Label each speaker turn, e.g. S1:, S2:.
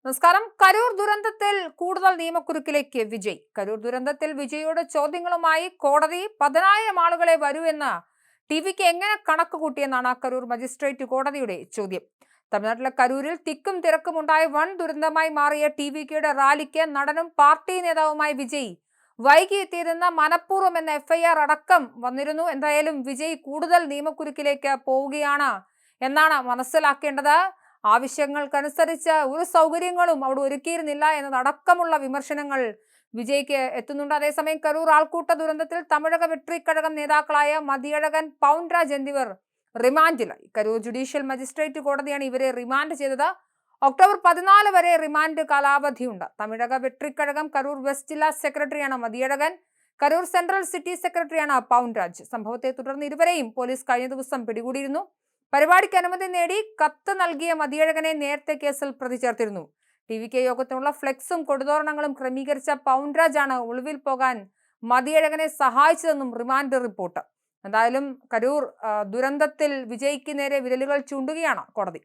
S1: നമസ്കാരം. കരൂർ ദുരന്തത്തിൽ കൂടുതൽ നിയമക്കുരുക്കിലേക്ക് വിജയ്. കരൂർ ദുരന്തത്തിൽ വിജയോട് ചോദ്യങ്ങളുമായി കോടതി 10,000 ആളുകളെ വരൂ എന്ന് ടിവിക്ക് എങ്ങനെ കണക്ക് കൂട്ടിയെന്നാണ് കരൂർ മജിസ്ട്രേറ്റ് കോടതിയുടെ ചോദ്യം. തമിഴ്നാട്ടിലെ കരൂരിൽ തിക്കും തിരക്കും ഉണ്ടായ വൻ ദുരന്തമായി മാറിയ ടിവിക്കയുടെ റാലിക്ക് നടനും പാർട്ടി നേതാവുമായ വിജയ് വൈകി എത്തിയതെന്ന മനഃപൂർവ്വം എന്ന FIR അടക്കം വന്നിരുന്നു. എന്തായാലും വിജയ് കൂടുതൽ നിയമക്കുരുക്കിലേക്ക് പോവുകയാണ് എന്നാണ് മനസ്സിലാക്കേണ്ടത്. ആവശ്യങ്ങൾക്കനുസരിച്ച് ഒരു സൗകര്യങ്ങളും അവിടെ ഒരുക്കിയിരുന്നില്ല എന്നതടക്കമുള്ള വിമർശനങ്ങൾ വിജയ്ക്ക് എത്തുന്നുണ്ട്. അതേസമയം കരൂർ ആൾക്കൂട്ട ദുരന്തത്തിൽ തമിഴക വെട്രിക്കഴകം നേതാക്കളായ മതിയഴകൻ, പൗൻരാജ് എന്നിവർ റിമാൻഡിലായി. കരൂർ ജുഡീഷ്യൽ മജിസ്ട്രേറ്റ് കോടതിയാണ് ഇവരെ റിമാൻഡ് ചെയ്തത്. ഒക്ടോബർ 14 വരെ റിമാൻഡ് കാലാവധിയുണ്ട്. തമിഴക വെട്രിക്കഴകം കരൂർ വെസ്റ്റ് ജില്ലാ സെക്രട്ടറിയാണ് മതിയഴകൻ. കരൂർ സെൻട്രൽ സിറ്റി സെക്രട്ടറിയാണ് പൗൻരാജ്. സംഭവത്തെ തുടർന്ന് ഇരുവരെയും പോലീസ് കഴിഞ്ഞ ദിവസം പിടികൂടിയിരുന്നു. പരിപാടിക്ക് അനുമതി നേടി കത്ത് നൽകിയ മതിയഴകനെ നേരത്തെ കേസിൽ പ്രതി ചേർത്തിരുന്നു. TVK യോഗത്തിനുള്ള ഫ്ലെക്സും കൊടുതോരണങ്ങളും ക്രമീകരിച്ച പൗൻരാജാണ് ഒളിവിൽ പോകാൻ മതിയഴകനെ സഹായിച്ചതെന്നും റിമാൻഡ് റിപ്പോർട്ട്. എന്തായാലും കരൂർ ദുരന്തത്തിൽ വിജയ്ക്ക് നേരെ വിരലുകൾ ചൂണ്ടുകയാണ് കോടതി.